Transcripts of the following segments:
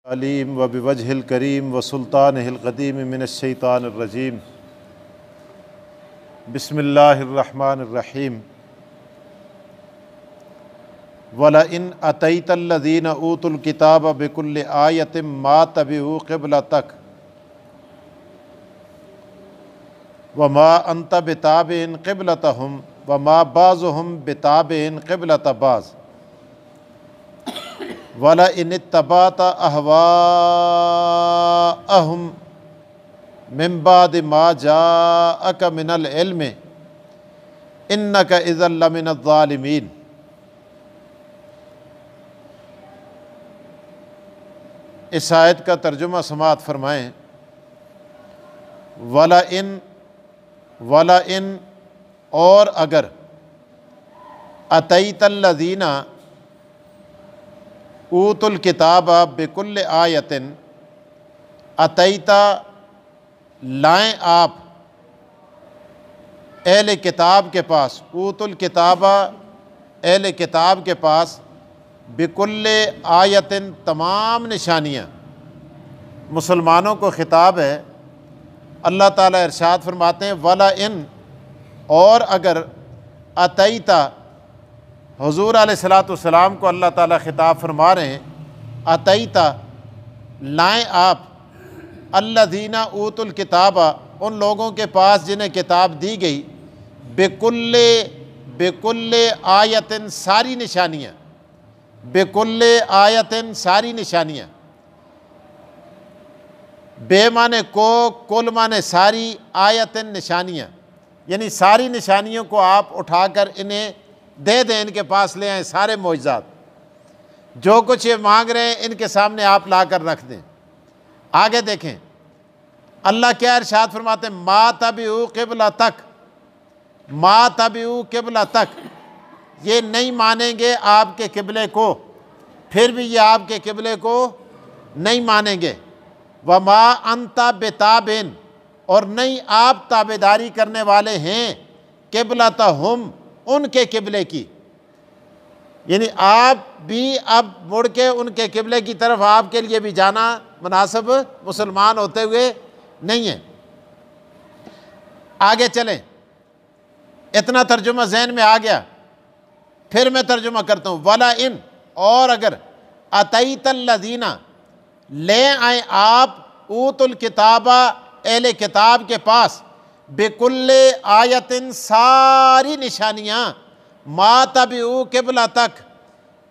علیم و بوجہ الکریم و سلطانہ القدیم من الشیطان الرجیم بسم اللہ الرحمن الرحیم وَلَئِنْ أَتَيْتَ الَّذِينَ أُوتُوا الْكِتَابَ بِكُلِّ آیَةٍ مَا تَبِعُوا قِبْلَتَكَ وَمَا أَنْتَ بِتَابِعٍ قِبْلَتَهُمْ وَمَا بَعْضُهُمْ بِتَابِعٍ قِبْلَةَ بَعْضٍ وَلَئِنِ اتَّبَعْتَ أَهْوَاءَهُمْ مِنْ بَعْدِ مَا جَاءَكَ مِنَ الْعِلْمِ إِنَّكَ إِذًا لَمِنَ الظَّالِمِينَ۔ اس آیت کا ترجمہ سماعت فرمائیں۔ وَلَئِن اور اگر أَتَيْتَ الَّذِينَ اوتوا الکتاب بکل آیۃ، اتیتا لائیں آپ اہل کتاب کے پاس، اوتوا الکتاب اہل کتاب کے پاس، بکل آیۃ تمام نشانیاں۔ مسلمانوں کو خطاب ہے۔ اللہ تعالیٰ ارشاد فرماتے ہیں وَلَئِن اور اگر اتیتا، حضور علیہ السلام کو اللہ تعالیٰ خطاب فرما رہے ہیں، اتیتا لائیں آپ الذین اوتوا الکتاب ان لوگوں کے پاس جنہیں کتاب دی گئی، بکل آیتن ساری نشانیاں، بکل آیتن ساری نشانیاں، بے معنی کو، کل معنی ساری، آیتن نشانیاں، یعنی ساری نشانیوں کو آپ اٹھا کر انہیں دے دیں، ان کے پاس لے آئیں، سارے معجزات جو کچھ یہ مانگ رہے ہیں ان کے سامنے آپ لا کر رکھ دیں۔ آگے دیکھیں اللہ کیا ارشاد فرماتے ہیں، ما تبعوا قبلتک، ما تبعوا قبلتک، یہ نہیں مانیں گے آپ کے قبلے کو، پھر بھی یہ آپ کے قبلے کو نہیں مانیں گے۔ وما انت بتابع، اور نہیں آپ تابعداری کرنے والے ہیں، قبلتہم، ان کے قبلے کی، یعنی آپ بھی اب مڑ کے ان کے قبلے کی طرف آپ کے لیے بھی جانا مناسب مسلمان ہوتے ہوئے نہیں ہے۔ آگے چلیں، اتنا ترجمہ ذہن میں آ گیا، پھر میں ترجمہ کرتا ہوں۔ وَلَئِن اور اگر أَتَيْتَ الَّذِينَ لے آئیں آپ اوتوا الکتاب اہل کتاب کے پاس، بکل آیتن ساری نشانیاں، ما تبعوا قبلتک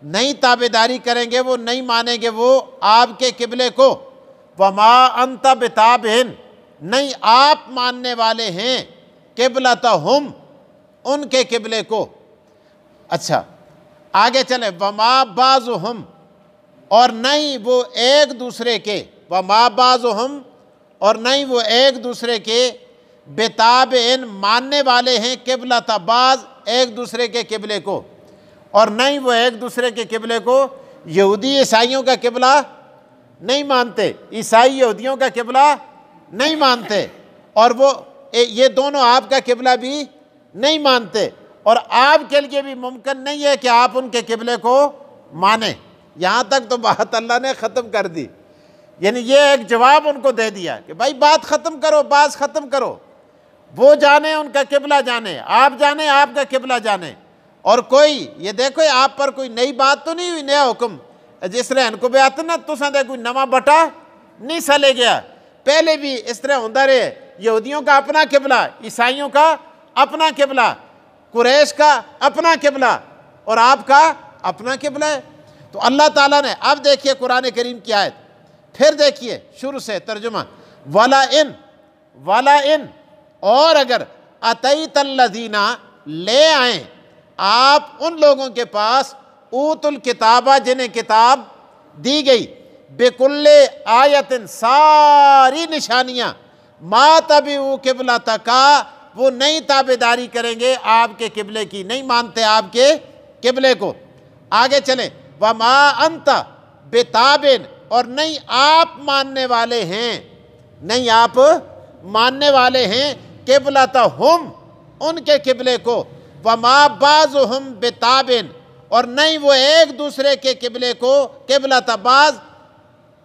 نہیں تابعداری کریں گے وہ، نہیں مانیں گے وہ آپ کے قبلے کو، وما انت بتابع نہیں آپ ماننے والے ہیں، قبلتہم ان کے قبلے کو۔ اچھا آگے چلیں، وما بعضہم اور نہیں وہ ایک دوسرے کے، وما بعضہم اور نہیں وہ ایک دوسرے کے، بتابعن ماننے والے ہیں، قبلۃ بعض ایک دوسرے کے قبلے کو، اور نہیں وہ ایک دوسرے کے قبلے کو، یہودی عیسائیوں کا قبلہ نہیں مانتے، عیسائی یہودیوں کا قبلہ نہیں مانتے، اور وہ یہ دونوں آپ کا قبلہ بھی نہیں مانتے، اور آپ کے لیے بھی ممکن نہیں ہے کہ آپ ان کے قبلے کو مانیں۔ یہاں تک تو بات اللہ نے ختم کر دی، یعنی یہ ایک جواب ان کو دے دیا کہ بھائی بات ختم کرو، بات ختم کرو، وہ جانیں ان کا قبلہ جانیں، آپ جانیں آپ کا قبلہ جانیں، اور کوئی یہ دیکھو آپ پر کوئی نئی بات تو نہیں ہوئی، نیا حکم جس طرح ان کو بیعت نہ تو سندے کوئی نواں بٹا نہیں سلے گیا، پہلے بھی اس طرح ہوتا رہے، یہودیوں کا اپنا قبلہ، عیسائیوں کا اپنا قبلہ، قریش کا اپنا قبلہ، اور آپ کا اپنا قبلہ ہے۔ تو اللہ تعالیٰ نے اب دیکھیے قرآن کریم کی آیت، پھر دیکھیے شروع سے ترجمہ، وَلَئِن اور اگر أَتَيْتَ الَّذِينَ لے آئیں آپ ان لوگوں کے پاس، اوتوا الکتاب جنہیں کتاب دی گئی، بکل آیتن ساری نشانیاں، ما تبعوا قبلتک وہ نہیں تابعداری کریں گے آپ کے قبلے کی، نہیں مانتے آپ کے قبلے کو۔ آگے چلیں، وما انت بتابع اور نہیں آپ ماننے والے ہیں، نہیں آپ ماننے والے ہیں، قبلتہم ان کے قبلے کو، وما بعضہم بتابع اور نہیں وہ ایک دوسرے کے قبلے کو قبلۃ بعض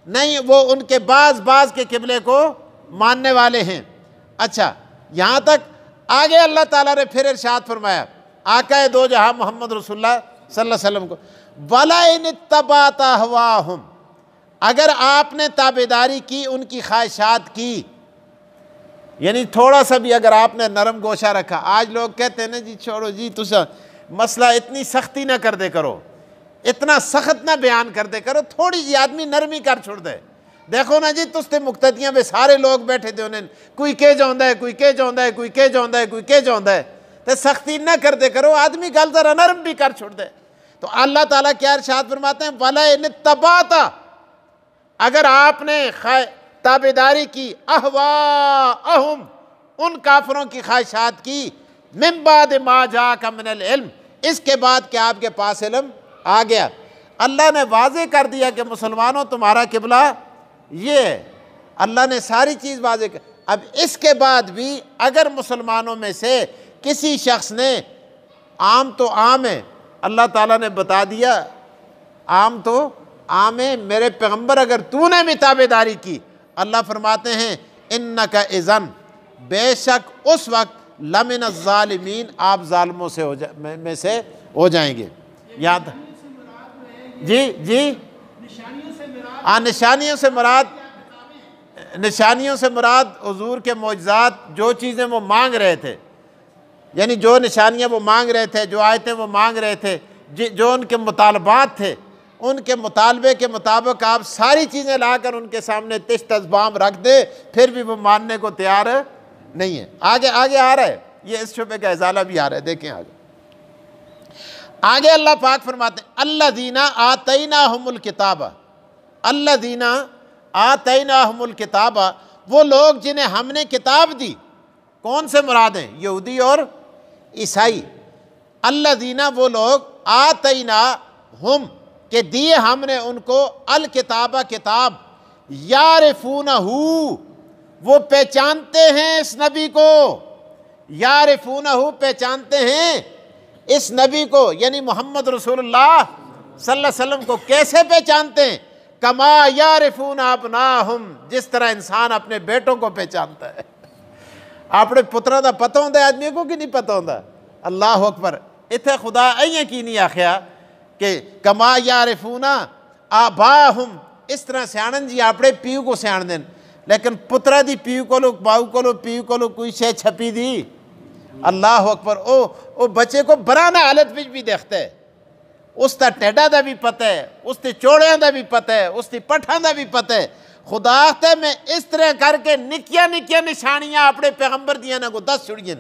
نہیں وہ ان کے بعض کے قبلے کو ماننے والے ہیں۔ اچھا یہاں تک آگے اللہ تعالیٰ نے پھر ارشاد فرمایا آقا دو جہاں محمد رسول اللہ صلی اللہ علیہ وسلم کو، وَلَئِنِ اتَّبَعْتَ أَهْوَاءَهُمْ، اگر آپ نے تابعداری کی ان کی خواہشات کی، یعنی تھوڑا سا بھی اگر آپ نے نرم گوشہ رکھا۔ آج لوگ کہتے ہیں نا جی چھوڑو جی تسا مسئلہ اتنی سختی نہ کر دے کرو، اتنا سخت نہ بیان کر دے کرو، تھوڑی جی آدمی نرمی کر چھوڑ دے۔ دیکھو نا جی تس تے مقتدیاں میں سارے لوگ بیٹھے دے انہیں کوئی کہ جاؤندا ہے، کوئی کہ جاؤندا ہے، کوئی کہ جاؤندا ہے، کوئی کہ جاؤندا ہے، تے سختی نہ کر دے کرو، آدمی گل ذرا نرم بھی کر چھوڑ دے۔ تو اللہ تعالیٰ کیا ارشاد فرماتے ہیں وَلَئِنِ اتَّبَعْتَ، اگر آپ نے تابعداری کی اہواءہم، ان کافروں کی خواہشات کی، من بعد ما جاءک من العلم، اس کے بعد کہ آپ کے پاس علم آ گیا۔ اللہ نے واضح کر دیا کہ مسلمانوں تمہارا قبلہ یہ ہے، اللہ نے ساری چیز واضح کر۔ اب اس کے بعد بھی اگر مسلمانوں میں سے کسی شخص نے، عام تو عام ہے، اللہ تعالیٰ نے بتا دیا عام تو عام ہے، میرے پیغمبر اگر تو نے بھی تابعداری کی، اللہ فرماتے ہیں انک اذن، بے شک اس وقت لمن الظالمین، آپ ظالموں سے میں سے ہو جائیں گے۔ یاد جی نشانیوں سے مراد حضور کے معجزات، جو چیزیں وہ مانگ رہے تھے، یعنی جو نشانیاں وہ مانگ رہے تھے، جو آیتیں وہ مانگ رہے تھے، جو ان کے مطالبات تھے، ان کے مطالبے کے مطابق آپ ساری چیزیں لا کر ان کے سامنے تشت ازبام رکھ دے، پھر بھی وہ ماننے کو تیار نہیں ہے۔ آگے آ رہا ہے، یہ اس شبہ کا ازالہ بھی آ رہا ہے، دیکھیں آگے اللہ پاک فرماتے ہیں الذین آتیناہم الکتاب، الذین آتیناہم الکتاب، وہ لوگ جنہیں ہم نے کتاب دی۔ کون سے مراد ہیں؟ یہودی اور عیسائی۔ الذین، وہ لوگ، آتیناہم، کہ دیے ہم نے ان کو، الکتاب، کتاب، یعرفونہ، وہ پہچانتے ہیں اس نبی کو، یعرفونہ، پہچانتے ہیں اس نبی کو، یعنی محمد رسول اللہ صلی اللہ علیہ وسلم کو۔ کیسے پہچانتے ہیں؟ کما یعرفون ابناہم، جس طرح انسان اپنے بیٹوں کو پہچانتا ہے۔ اپنے پتروں دا پتہ ہوندہ ہے آدمی کو کہ نہیں پتہ ہوندہ؟ اللہ اکبر۔ اتھے خدا ایئے کی نہیں آخیا کہ کما یعرفون آباہم، اس طرح سیانن جی اپنے پیو کو سیان دیں، لیکن پترہ دی پیو کو لو، باؤ کو لو، پیو کو لو کوئی شے چھپی دی۔ اللہ اکبر۔ او بچے کو برانا حالت وچ بھی دیکھتا ہے، اس تا ٹیڈا دا بھی پتہ ہے، اس تے چوڑیاں دا بھی پتہ ہے، اس تے پٹھاں دا بھی پتہ ہے۔ خدا آختا ہے میں اس طرح کر کے نکیاں نشانیاں اپنے پیغمبر دیاں نہ کو 10 چھڑیاں،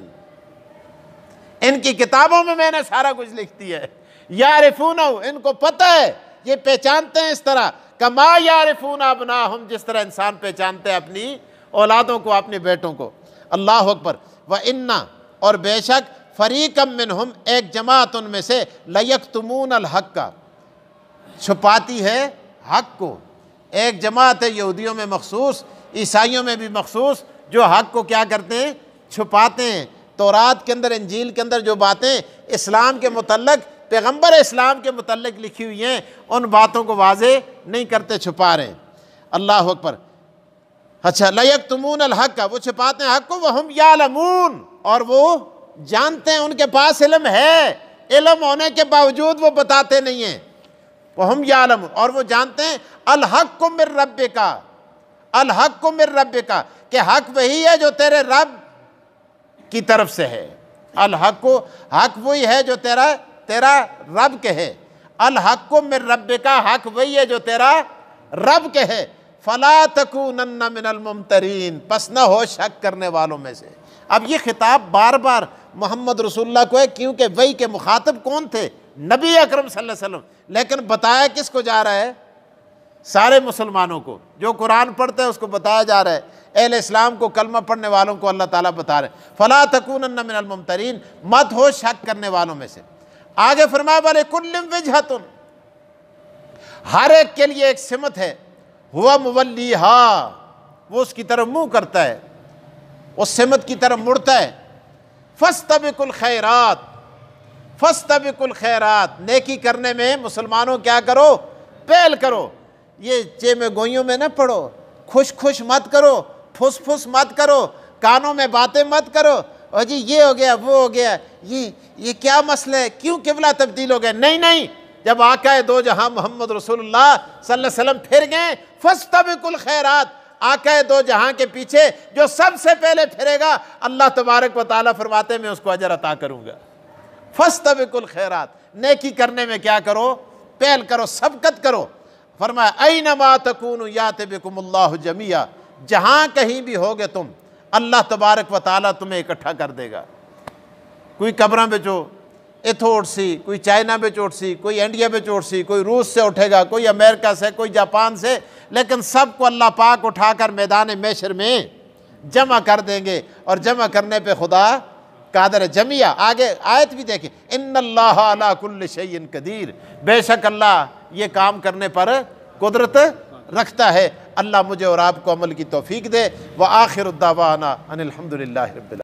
ان کی کتابوں میں نے سارا کچھ لکھ دیا ہے۔ یعرفونہ، ان کو پتہ ہے، یہ پہچانتے ہیں اس طرح، کما یعرفون ابناہم، جس طرح انسان پہچانتے ہیں اپنی اولادوں کو، اپنے بیٹوں کو۔ اللہ اکبر۔ وَإِنَّ، اور بے شک، فریقم منہم، ایک جماعت ان میں سے، لیکتمون الحق، چھپاتی ہے حق کو۔ ایک جماعت ہے یہودیوں میں مخصوص، عیسائیوں میں بھی مخصوص، جو حق کو کیا کرتے ہیں؟ چھپاتے ہیں۔ تورات کے اندر، انجیل کے اندر جو باتیں اسلام کے متعلق، پیغمبر اسلام کے متعلق لکھی ہوئی ہیں، ان باتوں کو واضح نہیں کرتے، چھپا رہے ہیں۔ اللہ اکبر۔ اچھا، لیکتمون الحق، وہ چھپاتے ہیں حق کو، وہم یعلمون، اور وہ جانتے ہیں، ان کے پاس علم ہے، علم ہونے کے باوجود وہ بتاتے نہیں ہیں۔ وہم یعلمون، اور وہ جانتے ہیں، الحق من ربک، الحق من ربک، کہ حق وہی ہے جو تیرے رب کی طرف سے ہے۔ الحق، حق وہی ہے جو تیرا رب کے ہے۔ الحق من ربک، حق وہی ہے جو تیرا رب کے ہے۔ فلا تکونن من الممترین، پس نہ ہو شک کرنے والوں میں سے۔ اب یہ خطاب بار بار محمد رسول اللہ کو ہے، کیونکہ وہی کے مخاطب کون تھے؟ نبی اکرم صلی اللہ علیہ وسلم، لیکن بتایا کس کو جا رہا ہے؟ سارے مسلمانوں کو، جو قرآن پڑھتے ہیں اس کو بتایا جا رہا ہے، اہل اسلام کو، کلمہ پڑھنے والوں کو اللہ تعالیٰ بتا رہے ہیں۔ فلا تکونن من الممترین، مت ہو شک کرنے والوں میں سے۔ آگے فرمایا وَلِكُلٍّ وِجْهَةٌ، ہر ایک کے لیے ایک سمت ہے، ہوا مولیہا، وہ اس کی طرف منہ کرتا ہے، اس سمت کی طرف مڑتا ہے۔ فَاسْتَبِقُوا الْخَيْرَاتِ، فَاسْتَبِقُوا الْخَيْرَاتِ، نیکی کرنے میں مسلمانوں کیا کرو؟ پہل کرو۔ یہ چے میں گوئیوں میں نہ پڑو، خوش خوش مت کرو، پھس پھس مت کرو، کانوں میں باتیں مت کرو، اور جی یہ ہو گیا وہ ہو گیا، یہ کیا مسئلہ ہے، کیوں قبلہ تبدیل ہو گیا؟ نہیں، جب آقا دو جہاں محمد رسول اللہ صلی اللہ علیہ وسلم پھر گئے، فاستبقوا الخیرات، آقا دو جہاں کے پیچھے جو سب سے پہلے پھرے گا اللہ تبارک و تعالیٰ فرماتے ہیں میں اس کو اجر عطا کروں گا۔ فاستبقوا الخیرات، نیکی کرنے میں کیا کرو؟ پہل کرو، سبقت کرو۔ فرمایا اینما تکونوا یات بکم اللہ جمیعا، جہاں کہیں بھی ہوگے تم اللہ تبارک و تعالیٰ تمہیں اکٹھا کر دے گا۔ کوئی قبراں بچ ہو اتھو اٹھ سی، کوئی چائنا بچ اٹھ سی، کوئی انڈیا بچ اٹھ سی، کوئی روس سے اٹھے گا، کوئی امریکہ سے، کوئی جاپان سے، لیکن سب کو اللہ پاک اٹھا کر میدان محشر میں جمع کر دیں گے، اور جمع کرنے پہ خدا قادر ہے۔ جمیعہ آگے آیت بھی دیکھیں، ان اللہ علی کل شیء قدیر، بے شک اللہ یہ کام کرنے پر قدرت رکھتا ہے۔ اللہ مجھے اور آپ کو عمل کی توفیق دے۔ وآخر الدعوانا ان الحمد للہ رب العالمین۔